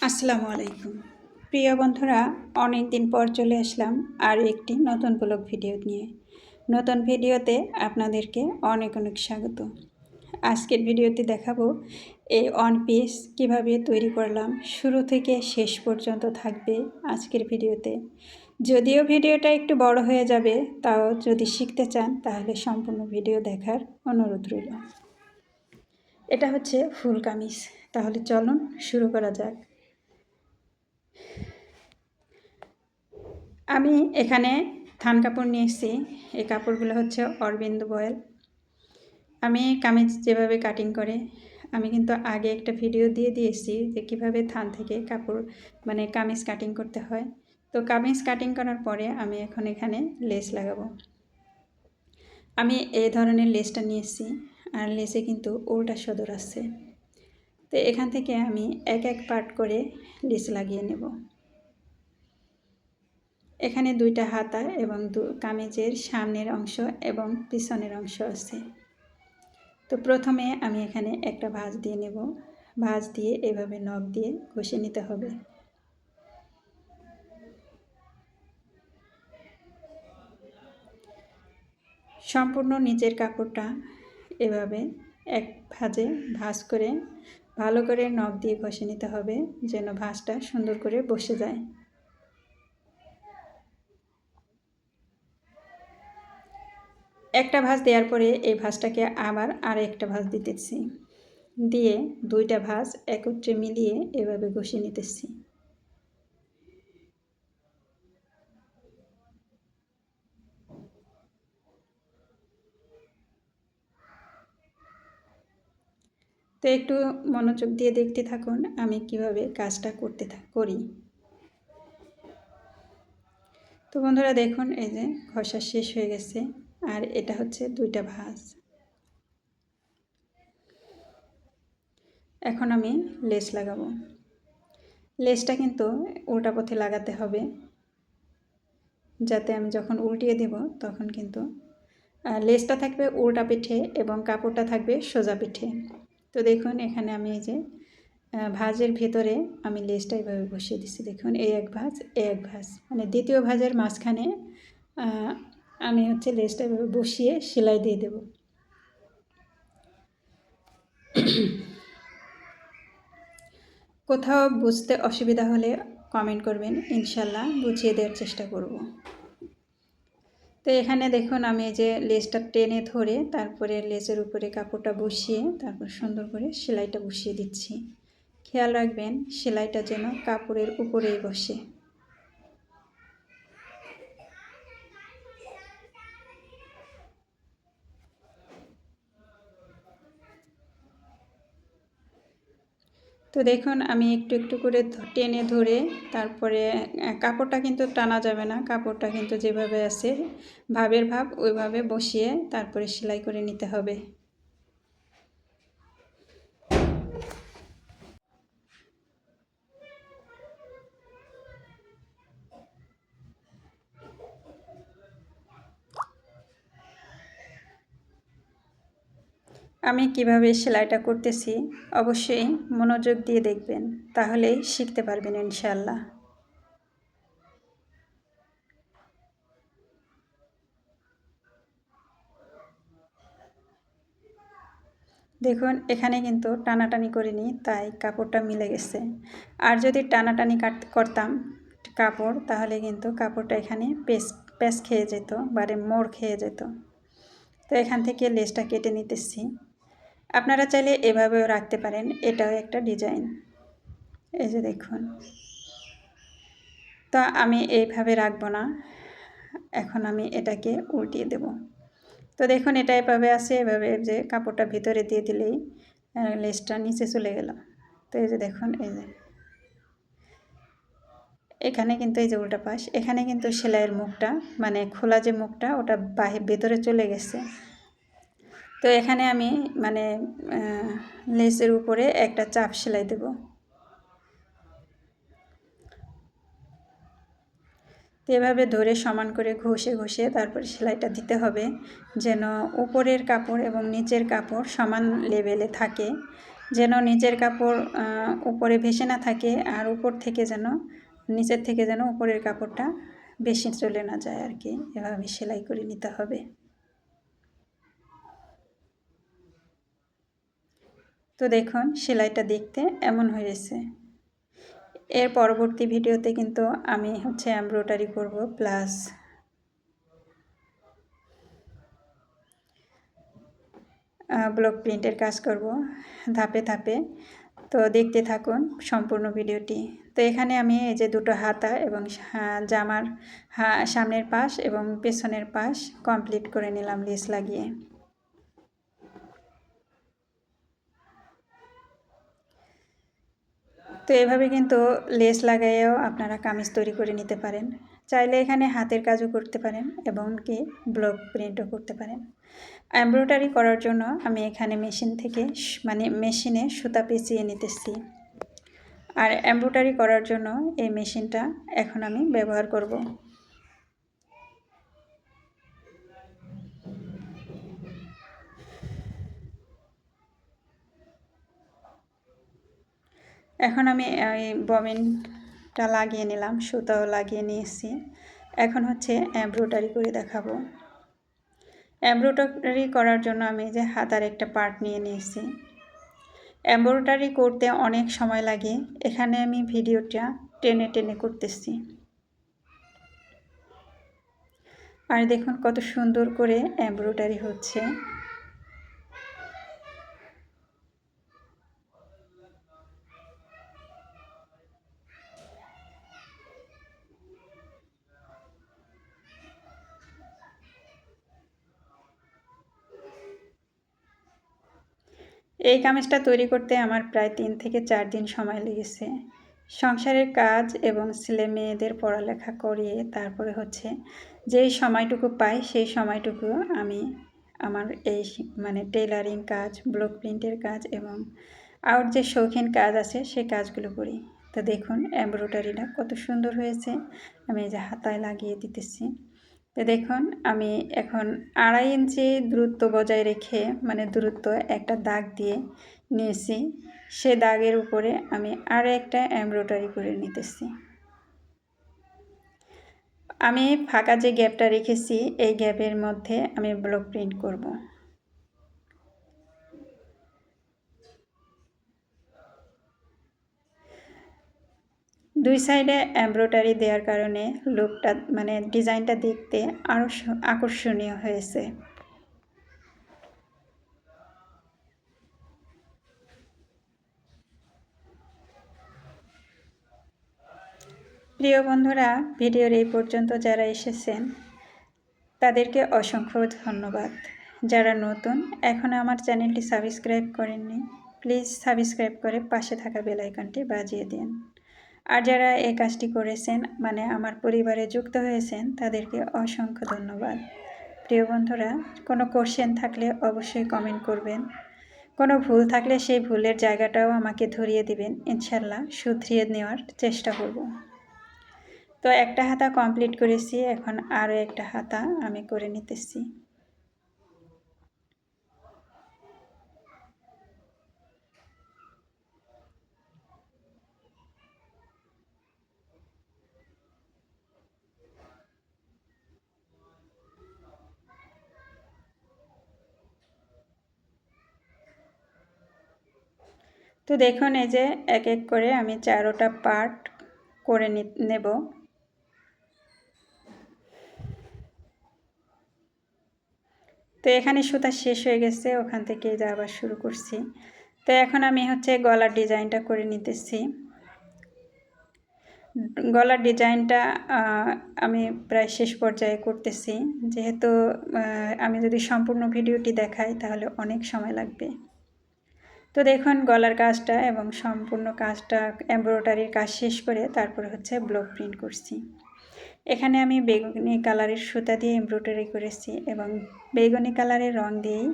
আসসালামু আলাইকুম প্রিয় বন্ধুরা, অনেক দিন পর চলে আসলাম আর একটি নতুন ব্লগ ভিডিও নিয়ে। নতুন ভিডিওতে আপনাদেরকে অনেক স্বাগত। আজকের ভিডিওতে দেখাবো এই ওয়ান পিস কীভাবে তৈরি করলাম, শুরু থেকে শেষ পর্যন্ত থাকবে আজকের ভিডিওতে। যদিও ভিডিওটা একটু বড় হয়ে যাবে, তাও যদি শিখতে চান তাহলে সম্পূর্ণ ভিডিও দেখার অনুরোধ রইল। এটা হচ্ছে ফুল কামিজ। তাহলে চলুন শুরু করা যাক। আমি এখানে থান কাপড় নিয়ে এসেছি। এই কাপড়গুলো হচ্ছে অরবিন্দ বয়েল। আমি কামিজ যেভাবে কাটিং করে, আমি কিন্তু আগে একটা ভিডিও দিয়ে দিয়েছি যে কীভাবে থান থেকে কাপড় কামিজ কাটিং করতে হয়। তো কামিজ কাটিং করার পরে আমি এখন এখানে লেস লাগাবো। আমি এই ধরনের লেসটা নিয়ে এসেছি, আর লেসে কিন্তু উল্টা সদর আছে। তো এখান থেকে আমি এক এক পার্ট করে লেস লাগিয়ে নেব। এখানে দুইটা হাতা এবং কামিজের সামনের অংশ এবং পিছনের অংশ আছে। তো প্রথমে আমি এখানে একটা ভাঁজ দিয়ে নেব। ভাঁজ দিয়ে এভাবে নখ দিয়ে ঘষে নিতে হবে। সম্পূর্ণ নিচের কাপড়টা এভাবে এক ভাঁজে ভাঁজ করে ভালো করে নখ দিয়ে ঘষে নিতে হবে, যেন ভাঁজটা সুন্দর করে বসে যায়। একটা ভাঁজ দেওয়ার পরে এই ভাঁজটাকে আবার আরেকটা ভাঁজ দিতেছি, দিয়ে দুইটা ভাঁজ একত্রে মিলিয়ে এভাবে ঘষে নিতেছি। তো একটু মনোযোগ দিয়ে দেখতে থাকুন আমি কিভাবে কাজটা করি। তো বন্ধুরা দেখুন, এই যে ঘষা শেষ হয়ে গেছে, আর এটা হচ্ছে দুইটা ভাঁজ। এখন আমি লেস লাগাবো। লেসটা কিন্তু উল্টা পথে লাগাতে হবে, যাতে আমি যখন উল্টিয়ে দেব তখন কিন্তু লেসটা থাকবে উল্টা পিঠে এবং কাপড়টা থাকবে সোজা পিঠে। তো দেখুন এখানে আমি এই যে ভাঁজের ভেতরে আমি লেসটা এইভাবে বসিয়ে দিচ্ছি। দেখুন এই এক ভাঁজ, এই এক ভাঁজ, দ্বিতীয় ভাঁজের মাঝখানে আমি হচ্ছে লেসটা এভাবে বসিয়ে সেলাই দিয়ে দেব। কোথাও বুঝতে অসুবিধা হলে কমেন্ট করবেন, ইনশাল্লাহ বুঝিয়ে দেওয়ার চেষ্টা করব। তো এখানে দেখুন আমি এই যে লেসটা টেনে ধরে তারপরে লেসের উপরে কাপড়টা বসিয়ে তারপর সুন্দর করে সেলাইটা বসিয়ে দিচ্ছি। খেয়াল রাখবেন সেলাইটা যেন কাপড়ের উপরেই বসে। তো দেখুন আমি একটু একটু করে টেনে ধরে তারপরে কাপড়টা কিন্তু টানা যাবে না, কাপড়টা কিন্তু যেভাবে আছে ভাবের ভাব ওইভাবে বসিয়ে তারপরে সেলাই করে নিতে হবে। আমি কিভাবে সেলাইটা করতেছি অবশ্যই মনোযোগ দিয়ে দেখবেন, তাহলেই শিখতে পারবেন ইনশাআল্লাহ। দেখুন এখানে কিন্তু টানাটানি করিনি, তাই কাপড়টা মিলে গেছে। আর যদি টানাটানি করতাম কাপড়, তাহলে কিন্তু কাপড়টা এখানে প্যাচ খেয়ে যেত, মোড় খেয়ে যেত। তো এখান থেকে লেসটা কেটে নিতেছি। আপনারা চাইলে এভাবেও রাখতে পারেন, এটাও একটা ডিজাইন। এই যে দেখুন, তো আমি এইভাবে রাখবো না, এখন আমি এটাকে উল্টিয়ে দেব। তো দেখুন এটা এভাবে আছে, এভাবে যে কাপড়টা ভিতরে দিয়ে দিলেই লেসটা নিচে চলে গেল। তো এই যে দেখুন, এই যে এখানে কিন্তু এই যে উল্টা পাশ, এখানে কিন্তু সেলাইয়ের মুখটা খোলা যে মুখটা ওটা ভেতরে চলে গেছে। তো এখানে আমি লেসের উপরে একটা চাপ সেলাই দেব। তো এভাবে ধরে সমান করে ঘষে ঘষে তারপরে সেলাইটা দিতে হবে, যেন উপরের কাপড় এবং নিচের কাপড় সমান লেভেলে থাকে। যেন নিচের কাপড় উপরে ভেসে না থাকে, আর উপর থেকে যেন নিচের থেকে যেন উপরের কাপড়টা বেশি চলে না যায় আর কি। এভাবে সেলাই করে নিতে হবে। তো দেখুন সেলাইটা দেখতে এমন হয়েছে। এর পরবর্তী ভিডিওতে কিন্তু আমি এমব্রয়ডারি করব, প্লাস ব্লক প্রিন্টের কাজ করব ধাপে ধাপে। তো দেখতে থাকুন সম্পূর্ণ ভিডিওটি। তো এখানে আমি এই যে দুটো হাতা এবং জামার সামনের পাশ এবং পেছনের পাশ কমপ্লিট করে নিলাম লেস লাগিয়ে। তো এভাবে কিন্তু লেস লাগাইয়েও আপনারা কামিজ তৈরি করে নিতে পারেন। চাইলে এখানে হাতের কাজও করতে পারেন এবং কি ব্লক প্রিন্টও করতে পারেন। এমব্রয়ডারি করার জন্য আমি এখানে মেশিন থেকে মেশিনে সুতা পেঁচিয়ে নিতেছি। আর এমব্রয়ডারি করার জন্য এই মেশিনটা এখন আমি ব্যবহার করব। এখন আমি এই ববিনটা লাগিয়ে নিলাম, সুতাও লাগিয়ে নিয়েছি। এখন এমব্রয়ডারি করে দেখাবো। এমব্রয়ডারি করার জন্য আমি যে হাতার একটা পার্ট নিয়ে নিয়েছি। এমব্রয়ডারি করতে অনেক সময় লাগে, এখানে আমি ভিডিওটা টেনে টেনে করতেছি। আর দেখুন কত সুন্দর করে এমব্রয়ডারি হচ্ছে। এই কামিজটা তৈরি করতে আমার প্রায় 3 থেকে 4 দিন সময় লেগেছে। সংসারের কাজ এবং ছেলে মেয়েদের পড়ালেখা করিয়ে তারপরে যেই সময়টুকু পাই সেই সময়টুকু আমি আমার এই টেলারিং কাজ, ব্লক প্রিন্টের কাজ এবং আর যে শৌখিন কাজ আছে সেই কাজগুলো করি। তো দেখুন এমব্রয়ডারিটা কত সুন্দর হয়েছে। আমি এই যে হাতায় লাগিয়ে দিতেছি। তো দেখুন আমি এখন 2.5 ইঞ্চি দূরত্ব বজায় রেখে দূরত্ব একটা দাগ দিয়ে নিয়েছি। সে দাগের উপরে আমি আরও একটা এমব্রয়ডারি করে নিতেছি। আমি ফাঁকা যে গ্যাপটা রেখেছি এই গ্যাপের মধ্যে আমি ব্লক প্রিন্ট করব। দুই সাইডে এমব্রয়ডারি দেওয়ার কারণে লুকটা ডিজাইনটা দেখতে আরও আকর্ষণীয় হয়েছে। প্রিয় বন্ধুরা, ভিডিওর এই পর্যন্ত যারা এসেছেন তাদেরকে অসংখ্য ধন্যবাদ। যারা নতুন এখনও আমার চ্যানেলটি সাবস্ক্রাইব করেননি, প্লিজ সাবস্ক্রাইব করে পাশে থাকা বেল আইকনটি বাজিয়ে দিন। আর যারা এই কাজটি করেছেন আমার পরিবারে যুক্ত হয়েছেন তাদেরকে অসংখ্য ধন্যবাদ। প্রিয় বন্ধুরা, কোনো কোশ্চেন থাকলে অবশ্যই কমেন্ট করবেন। কোনো ভুল থাকলে সেই ভুলের জায়গাটাও আমাকে ধরিয়ে দিবেন, ইনশাল্লাহ শুধরিয়ে নেওয়ার চেষ্টা করব। তো একটা হাতা কমপ্লিট করেছি, এখন আরও একটা হাতা আমি করে নিতেছি। তো দেখুন এই যে এক এক করে আমি 4টা পার্ট করে নেব। তো এখানে সুতা শেষ হয়ে গেছে, ওখান থেকে যা আবার শুরু করছি। তো এখন আমি গলার ডিজাইনটা করে নিতেছি। গলার ডিজাইনটা আমি প্রায় শেষ পর্যায়ে করতেছি, যেহেতু আমি যদি সম্পূর্ণ ভিডিওটি দেখাই তাহলে অনেক সময় লাগবে। তো দেখুন গলার কাজটা এবং সম্পূর্ণ কাজটা এমব্রয়ডারির কাজ শেষ করে তারপরে ব্লক প্রিন্ট করছি। এখানে আমি বেগুনি কালারের সুতা দিয়ে এমব্রয়ডারি করেছি এবং বেগুনি কালারের রং দিয়েই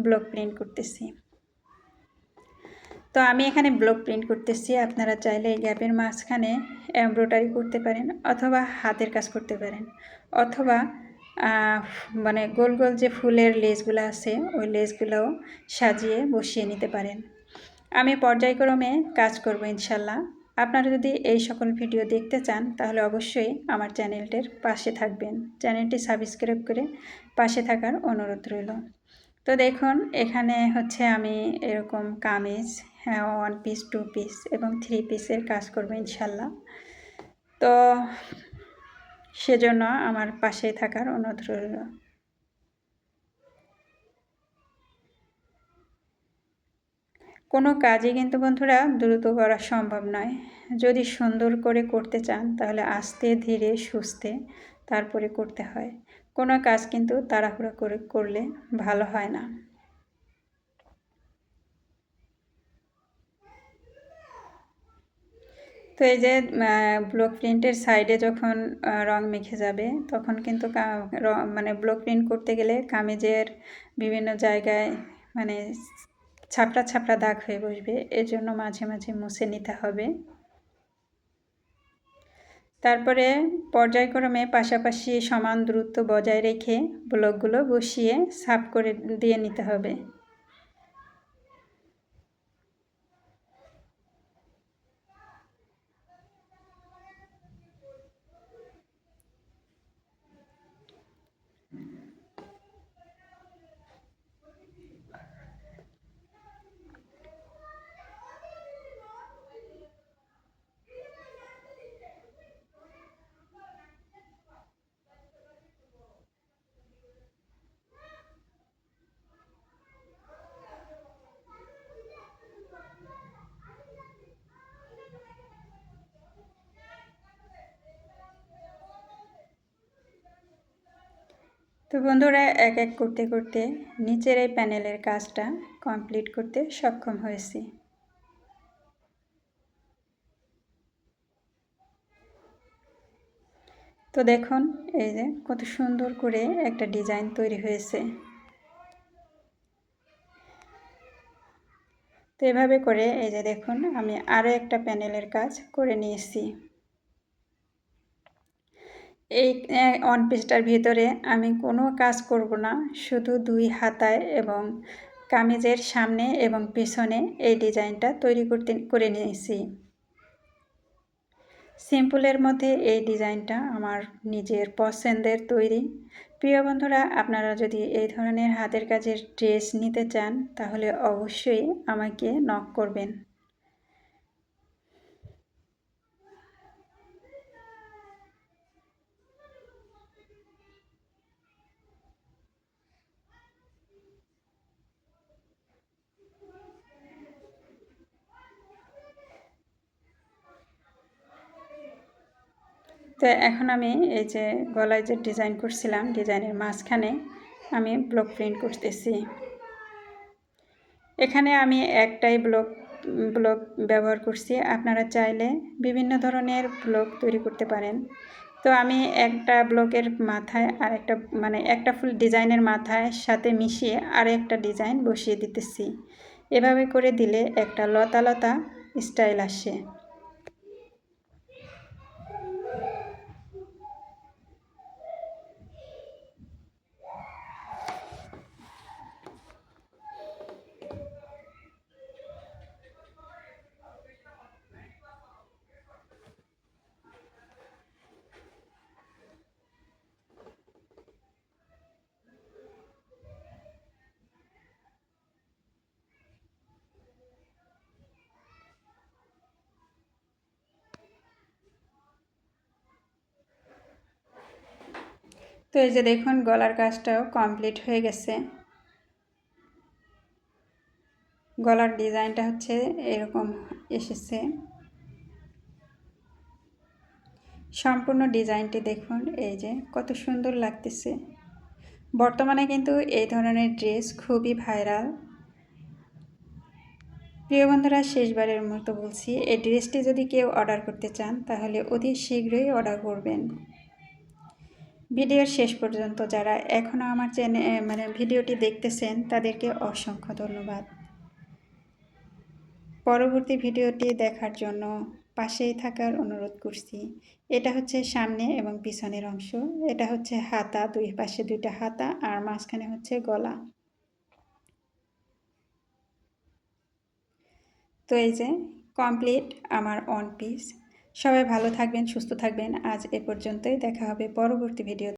ব্লক প্রিন্ট করতেছি। তো আমি এখানে ব্লক প্রিন্ট করতেছি, আপনারা চাইলে এই গ্যাপের মাঝখানে এমব্রয়ডারি করতে পারেন অথবা হাতের কাজ করতে পারেন, অথবা গোল গোল যে ফুলের লেসগুলো আছে ওই লেসগুলোও সাজিয়ে বসিয়ে নিতে পারেন। আমি পর্যায়ক্রমে কাজ করব ইনশাল্লাহ। আপনারা যদি এই সকল ভিডিও দেখতে চান তাহলে অবশ্যই আমার চ্যানেলটির পাশে থাকবেন, চ্যানেলটি সাবস্ক্রাইব করে পাশে থাকার অনুরোধ রইল। তো দেখুন এখানে হচ্ছে আমি এরকম কামিজ, হ্যাঁ, 1 পিস 2 পিস এবং 3 পিসের কাজ করব ইনশাল্লাহ। তো সেজন্য আমার পাশে থাকার অনুরোধ রইল। কোনো কাজই কিন্তু বন্ধুরা দ্রুত করা সম্ভব নয়। যদি সুন্দর করে করতে চান তাহলে আস্তে ধীরে সুস্থে তারপরে করতে হয়। কোনো কাজ কিন্তু তাড়াহুড়ো করে করলে ভালো হয় না। তো এই যে ব্লক প্রিন্টের সাইডে যখন রং মেখে যাবে তখন কিন্তু মানে ব্লক প্রিন্ট করতে গেলে কামিজের বিভিন্ন জায়গায় মানে ছাপড়া ছাপড়া দাগ হয়ে বসবে, এর জন্য মাঝে মাঝে মুছে নিতে হবে। তারপরে পর্যায়ক্রমে পাশাপাশি সমান দূরত্ব বজায় রেখে ব্লকগুলো বসিয়ে সাফ করে দিয়ে নিতে হবে। তো বন্ধুরা এক এক করতে করতে নিচের এই প্যানেলের কাজটা কমপ্লিট করতে সক্ষম হয়েছি। তো দেখুন এই যে কত সুন্দর করে একটা ডিজাইন তৈরি হয়েছে। তো এভাবে করে এই যে দেখুন আমি আরও একটা প্যানেলের কাজ করে নিয়েছি। এই 1 পিসটার ভিতরে আমি কোনো কাজ করব না, শুধু 2 হাতায় এবং কামিজের সামনে এবং পিছনে এই ডিজাইনটা তৈরি করে নিয়েছি। সিম্পলের মধ্যে এই ডিজাইনটা আমার নিজের পছন্দের তৈরি। প্রিয় বন্ধুরা, আপনারা যদি এই ধরনের হাতের কাজের ড্রেস নিতে চান তাহলে অবশ্যই আমাকে নক করবেন। তো এখন আমি এই যে গলায় যে ডিজাইন করছিলাম, ডিজাইনের মাঝখানে আমি ব্লক প্রিন্ট করতেছি। এখানে আমি একটাই ব্লক ব্যবহার করছি, আপনারা চাইলে বিভিন্ন ধরনের ব্লক তৈরি করতে পারেন। তো আমি একটা ব্লকের মাথায় আর একটা মানে একটা ফুল ডিজাইনের মাথায় সাথে মিশিয়ে আর একটা ডিজাইন বসিয়ে দিতেছি। এভাবে করে দিলে একটা লতা লতা স্টাইল আসে। তো এই যে দেখুন গলার কাজটাও কমপ্লিট হয়ে গেছে। গলার ডিজাইনটা হচ্ছে এরকম এসেছে। সম্পূর্ণ ডিজাইনটি দেখুন, এই যে কত সুন্দর লাগতেছে। বর্তমানে কিন্তু এই ধরনের ড্রেস খুবই ভাইরাল। প্রিয় বন্ধুরা, শেষবারের মতো বলছি, এই ড্রেসটি যদি কেউ অর্ডার করতে চান তাহলে অতি শীঘ্রই অর্ডার করবেন। ভিডিওর শেষ পর্যন্ত যারা এখনও আমার চ্যানেল ভিডিওটি দেখতেছেন তাদেরকে অসংখ্য ধন্যবাদ। পরবর্তী ভিডিওটি দেখার জন্য পাশেই থাকার অনুরোধ করছি। এটা হচ্ছে সামনে এবং পিছনের অংশ, এটা হচ্ছে হাতা, দুই পাশে 2টা হাতা আর মাঝখানে হচ্ছে গলা। তো এই যে কমপ্লিট আমার ওয়ান পিস। সবাই ভালো থাকবেন, সুস্থ থাকবেন। আজ এ পর্যন্তই, দেখা হবে পরবর্তী ভিডিও।